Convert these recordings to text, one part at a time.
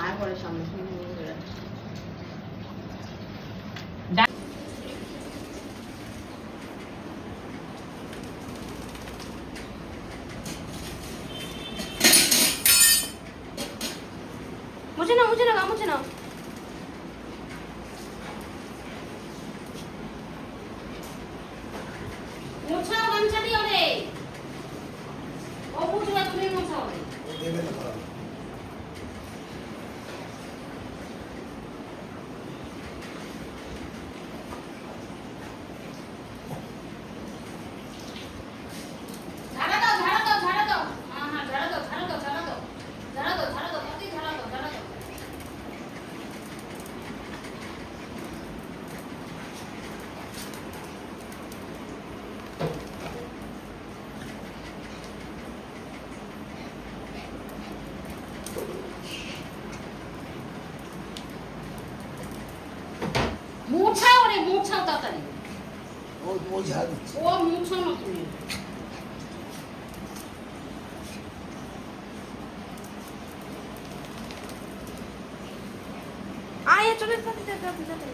আর পরে সামনে মুছে নাও মুছে নাও মুছে নাও মোছাও গামছা দিও রে ও বুঝবা তুমি মোছাও রে দেবে না ভালো ঝাড়া দাও ঝাড়া দাও ঝাড়া দাও হ্যাঁ ঝাড়া দাও ঝাড়া দাও ঝাড়া দাও ঝাড়া দাও ঝাড়া দাও অতি ঝাড়া দাও ঝাড়া দাও মোছাও রে মোছাও তাড়াতাড়ি ও ঝাড় দিচ্ছে ও মোছাও না তুমি আয় চলে যাবে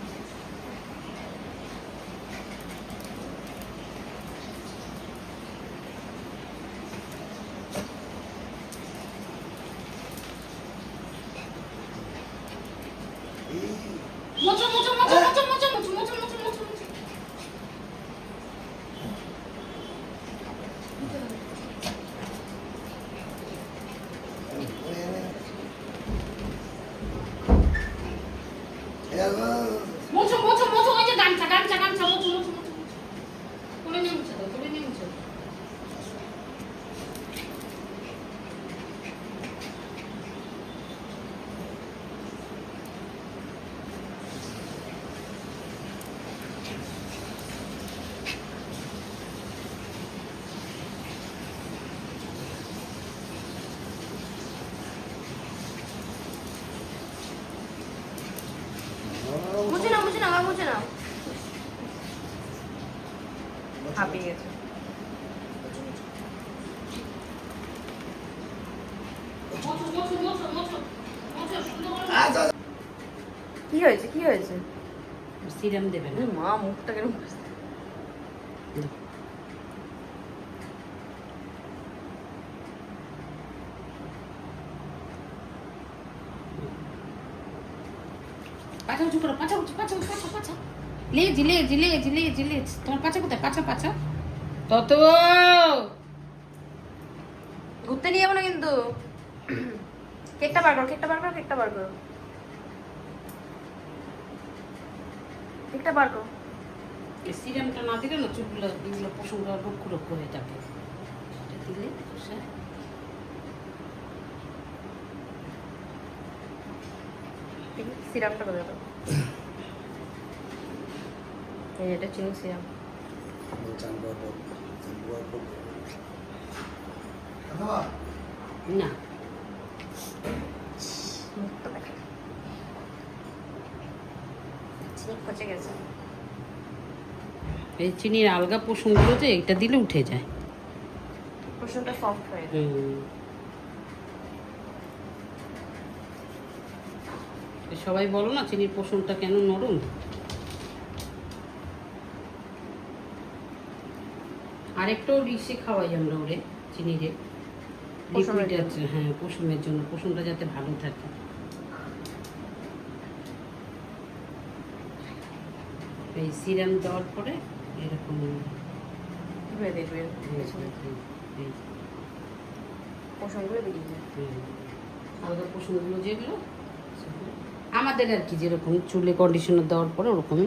মোছো মোছো মোছো মোছো মোছো মোছো মোছো মোছো মোছো মোছো মোছো মোছো মোছো ওই যে গামছা গামছা গামছা মোছো মোছো মোছো তুলে নিয়ে মুছে দাও তুলে নিয়ে মুছে দাও মুছে নাও মুছে নাও আর মুছে নাও হাঁপিয়ে গেছে মোছো মোছো মোছো মোছো মোছো সুন্দর করে কি হয়েছে কি হয়েছে সিরাম দেবে না মা মুখটা কেন পাছা উঁচু করো পাছা উঁচু পাছা পাছা পাছা লেজ লেজ লেজ লেজ লেজ তোমার পাছা কোথায় পাছা পাছা তত ঘুরতে নিয়ে যাবো না কিন্তু কেকটা বার করো কেকটা বার করো কেকটা বার করো কেকটা বার করো এই সিরামটা না দিলে না চুলগুলো এগুলো পশমগুলো রক্ষ রক্ষ হয়ে থাকে সেটা দিলে সিরামটা করে দাও এই এটা চিনি সিরাম না মুখটা দেখো চিনি পচে গেছে এই চিনির আলগা পশমগুলো যে এটা দিলে উঠে যায় কুসুমটা সফট হয়ে যায় সবাই বলো না চিনির পশমটা কেন নরম আরেকটাও ডিশে খাওয়াই আমরা ওরে চিনিরে পশমের লিকুইড আছে হ্যাঁ পশমের জন্য পশমটা যাতে ভালো থাকে এই সিরাম দেওয়ার পরে এরকম ধুয়ে দেখবে পশমগুলো বেরিয়ে যায় আলাদা পশমগুলো যেগুলো আমাদের আর কি যেরকম চুলে কন্ডিশনার দেওয়ার পরে ওরকমই